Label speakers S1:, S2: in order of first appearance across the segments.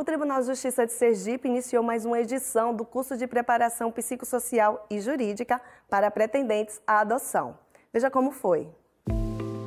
S1: O Tribunal de Justiça de Sergipe iniciou mais uma edição do curso de preparação psicossocial e jurídica para pretendentes à adoção. Veja como foi.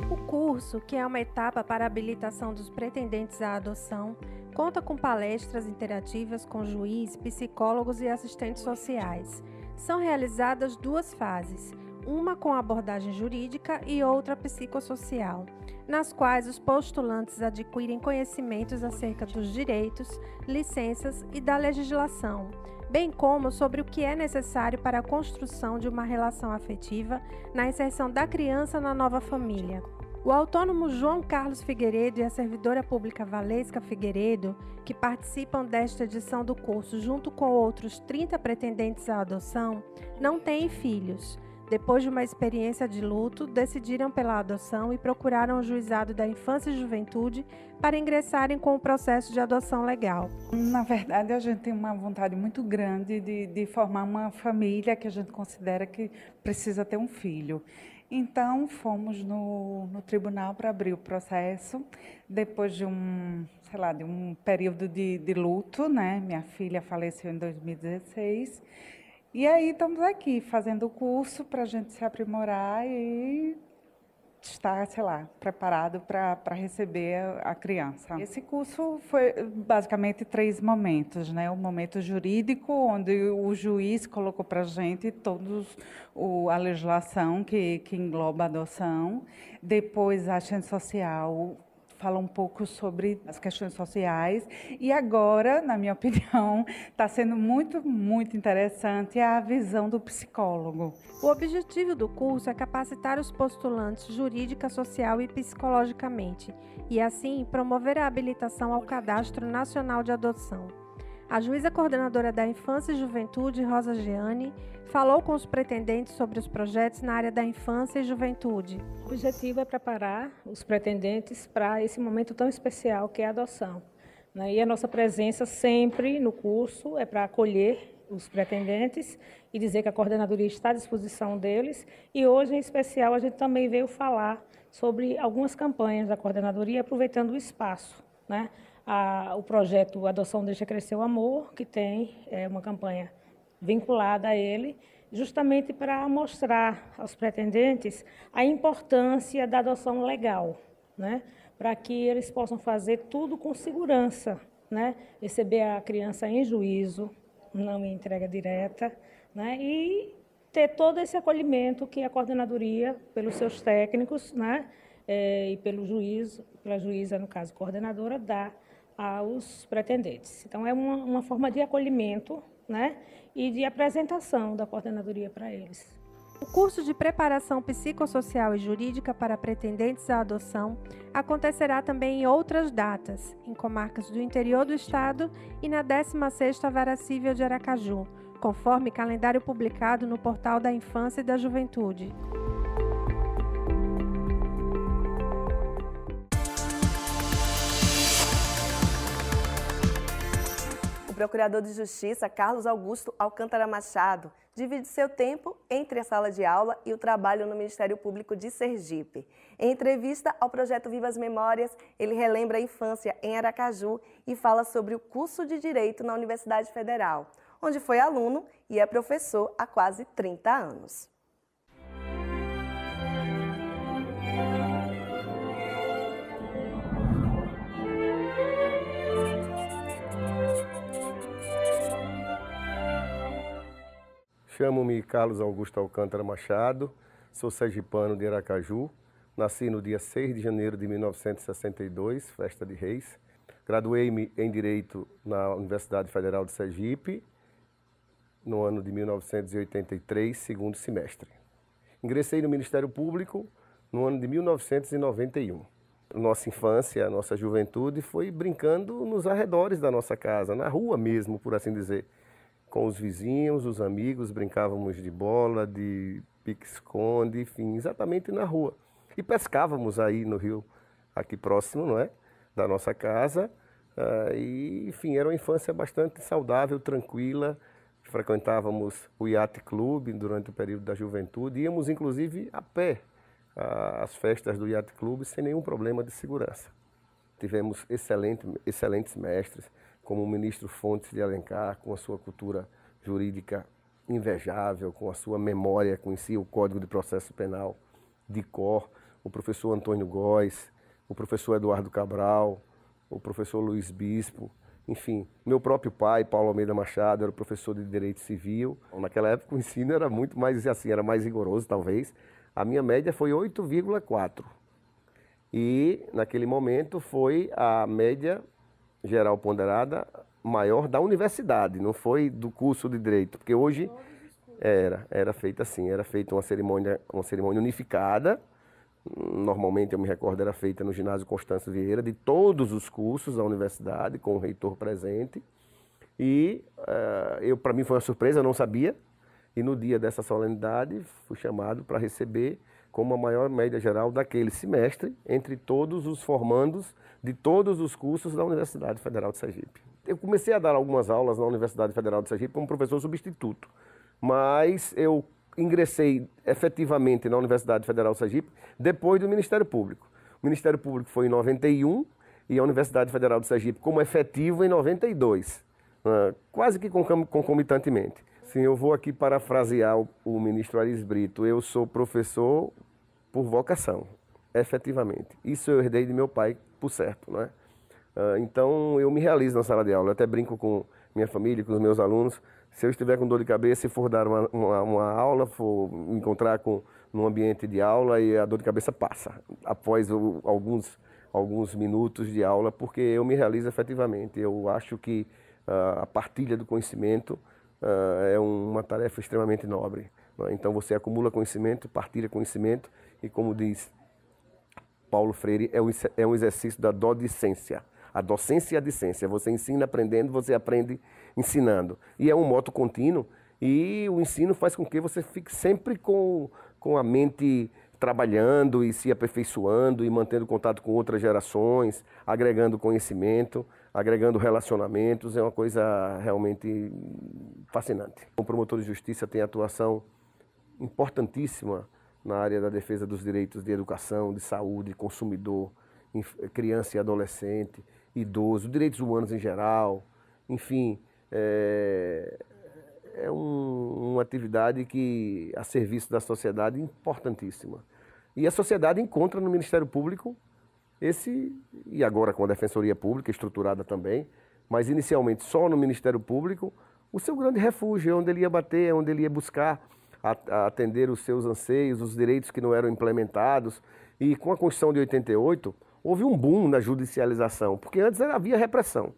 S2: O curso, que é uma etapa para a habilitação dos pretendentes à adoção, conta com palestras interativas com juiz, psicólogos e assistentes sociais. São realizadas duas fases, uma com abordagem jurídica e outra psicossocial, nas quais os postulantes adquirem conhecimentos acerca dos direitos, licenças e da legislação, bem como sobre o que é necessário para a construção de uma relação afetiva na inserção da criança na nova família. O autônomo João Carlos Figueiredo e a servidora pública Valesca Figueiredo, que participam desta edição do curso junto com outros 30 pretendentes à adoção, não têm filhos. Depois de uma experiência de luto, decidiram pela adoção e procuraram o Juizado da Infância e Juventude para ingressarem com o processo de adoção legal.
S3: Na verdade, a gente tem uma vontade muito grande de formar uma família que a gente considera que precisa ter um filho. Então, fomos no tribunal para abrir o processo, depois de um período de luto, né? Minha filha faleceu em 2016. E aí estamos aqui fazendo o curso para a gente se aprimorar e estar, preparado para receber a criança. Esse curso foi basicamente 3 momentos, né? O momento jurídico, onde o juiz colocou para a gente toda a legislação que engloba a adoção. Depois a assistente social fala um pouco sobre as questões sociais e agora, na minha opinião, está sendo muito interessante a visão do psicólogo.
S2: O objetivo do curso é capacitar os postulantes jurídica, social e psicologicamente e, assim, promover a habilitação ao Cadastro Nacional de Adoção. A juíza coordenadora da Infância e Juventude, Rosa Jeane, falou com os pretendentes sobre os projetos na área da infância e juventude.
S4: O objetivo é preparar os pretendentes para esse momento tão especial que é a adoção, né? E a nossa presença sempre no curso é para acolher os pretendentes e dizer que a coordenadoria está à disposição deles. E hoje, em especial, a gente também veio falar sobre algumas campanhas da coordenadoria, aproveitando o espaço, né? O projeto Adoção Deixa Crescer o Amor, que tem uma campanha vinculada a ele, justamente para mostrar aos pretendentes a importância da adoção legal, né? Para que eles possam fazer tudo com segurança, né? Receber a criança em juízo, não em entrega direta, né? E ter todo esse acolhimento que a coordenadoria, pelos seus técnicos, né? E pela juíza, no caso, coordenadora, dá aos pretendentes. Então, é uma forma de acolhimento, né, e de apresentação da coordenadoria para eles.
S2: O curso de preparação psicossocial e jurídica para pretendentes à adoção acontecerá também em outras datas, em comarcas do interior do estado e na 16ª Vara Cível de Aracaju, conforme calendário publicado no Portal da Infância e da Juventude.
S1: O Procurador de Justiça, Carlos Augusto Alcântara Machado, divide seu tempo entre a sala de aula e o trabalho no Ministério Público de Sergipe. Em entrevista ao projeto Vivas Memórias, ele relembra a infância em Aracaju e fala sobre o curso de Direito na Universidade Federal, onde foi aluno e é professor há quase 30 anos.
S5: Chamo-me Carlos Augusto Alcântara Machado, sou sergipano de Aracaju, nasci no dia 6 de janeiro de 1962, festa de Reis. Graduei-me em Direito na Universidade Federal de Sergipe, no ano de 1983, segundo semestre. Ingressei no Ministério Público no ano de 1991. Nossa infância, nossa juventude foi brincando nos arredores da nossa casa, na rua mesmo, por assim dizer. Com os vizinhos, os amigos, brincávamos de bola, de pique-esconde, enfim, exatamente na rua. E pescávamos aí no rio, aqui próximo, não é? Da nossa casa. E, enfim, era uma infância bastante saudável, tranquila. Frequentávamos o Yacht Club durante o período da juventude. Íamos, inclusive, a pé às festas do Yacht Club sem nenhum problema de segurança. Tivemos excelentes mestres, como o ministro Fontes de Alencar, com a sua cultura jurídica invejável, com a sua memória, conhecia o Código de Processo Penal de cor, o professor Antônio Góes, o professor Eduardo Cabral, o professor Luiz Bispo, enfim, meu próprio pai, Paulo Almeida Machado, era professor de Direito Civil. Naquela época o ensino era muito mais assim, era mais rigoroso talvez. A minha média foi 8,4 e naquele momento foi a média geral ponderada maior da universidade, não foi do curso de Direito, porque hoje era feita assim, era feita uma cerimônia unificada. Normalmente, eu me recordo, era feita no ginásio Constâncio Vieira, de todos os cursos da universidade, com o reitor presente. E para mim foi uma surpresa, eu não sabia. E no dia dessa solenidade, fui chamado para receber como a maior média geral daquele semestre, entre todos os formandos de todos os cursos da Universidade Federal de Sergipe. Eu comecei a dar algumas aulas na Universidade Federal de Sergipe como professor substituto, mas eu ingressei efetivamente na Universidade Federal de Sergipe depois do Ministério Público. O Ministério Público foi em 91 e a Universidade Federal de Sergipe como efetivo em 92, quase que concomitantemente. Sim, eu vou aqui parafrasear o ministro Aris Brito. Eu sou professor por vocação, efetivamente. Isso eu herdei de meu pai, por certo, não é? Então eu me realizo na sala de aula. Eu até brinco com minha família, com os meus alunos. Se eu estiver com dor de cabeça e for dar uma aula, for me encontrar num ambiente de aula e a dor de cabeça passa, após alguns minutos de aula, porque eu me realizo efetivamente. Eu acho que a partilha do conhecimento é uma tarefa extremamente nobre. Então você acumula conhecimento, partilha conhecimento e, como diz Paulo Freire, é um exercício da docência. A docência e a discência. Você ensina aprendendo, você aprende ensinando. E é um moto contínuo e o ensino faz com que você fique sempre com a mente trabalhando e se aperfeiçoando e mantendo contato com outras gerações, agregando conhecimento, agregando relacionamentos. É uma coisa realmente fascinante. O promotor de justiça tem atuação importantíssima na área da defesa dos direitos de educação, de saúde, consumidor, criança e adolescente, idoso, direitos humanos em geral, enfim, é uma atividade que a serviço da sociedade importantíssima. E a sociedade encontra no Ministério Público e agora com a Defensoria Pública estruturada também, mas inicialmente só no Ministério Público, o seu grande refúgio, onde ele ia bater, onde ele ia buscar atender os seus anseios, os direitos que não eram implementados. E com a Constituição de 88, houve um boom na judicialização, porque antes havia repressão.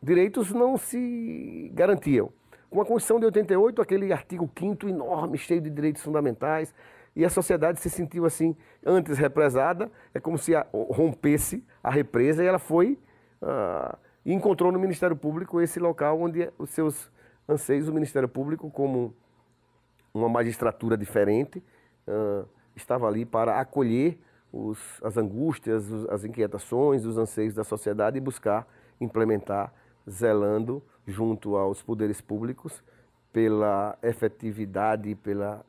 S5: Direitos não se garantiam. Com a Constituição de 88, aquele artigo 5º enorme, cheio de direitos fundamentais, e a sociedade se sentiu assim, antes represada, é como se rompesse a represa, e ela foi e encontrou no Ministério Público esse local onde os seus anseios, o Ministério Público, como uma magistratura diferente, estava ali para acolher as angústias, as inquietações, os anseios da sociedade e buscar implementar, zelando junto aos poderes públicos pela efetividade e pela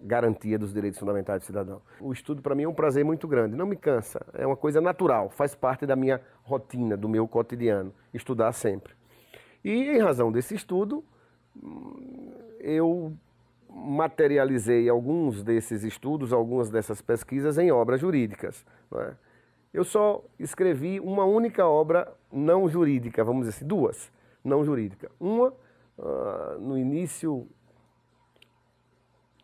S5: garantia dos direitos fundamentais do cidadão. O estudo para mim é um prazer muito grande, não me cansa, é uma coisa natural, faz parte da minha rotina, do meu cotidiano, estudar sempre. E em razão desse estudo, eu materializei alguns desses estudos, algumas dessas pesquisas em obras jurídicas, não é? Eu só escrevi uma única obra não jurídica, vamos dizer assim, duas não jurídicas. Uma, no início,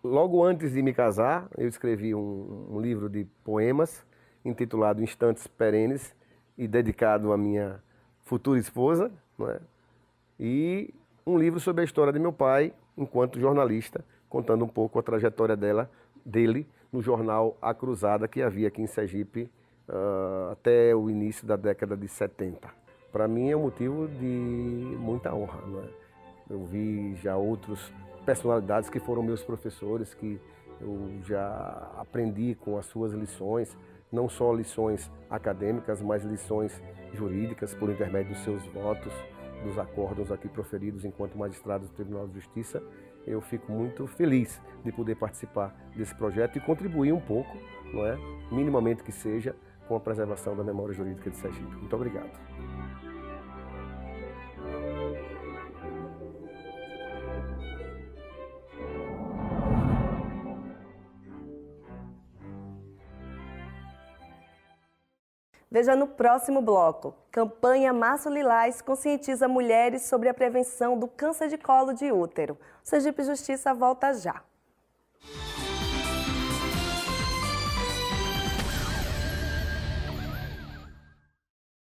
S5: logo antes de me casar, eu escrevi um livro de poemas intitulado Instantes Perenes e dedicado à minha futura esposa, não é? E um livro sobre a história de meu pai enquanto jornalista, contando um pouco a trajetória dele no jornal A Cruzada, que havia aqui em Sergipe até o início da década de 70. Para mim é um motivo de muita honra, não é? Eu vi já outras personalidades que foram meus professores, que eu já aprendi com as suas lições, não só lições acadêmicas, mas lições jurídicas por intermédio dos seus votos, dos acórdãos aqui proferidos enquanto magistrado do Tribunal de Justiça. Eu fico muito feliz de poder participar desse projeto e contribuir um pouco, não é? Minimamente que seja, com a preservação da memória jurídica de Sergipe. Muito obrigado.
S1: Veja no próximo bloco. Campanha Março Lilás conscientiza mulheres sobre a prevenção do câncer de colo de útero. O Sergipe Justiça volta já.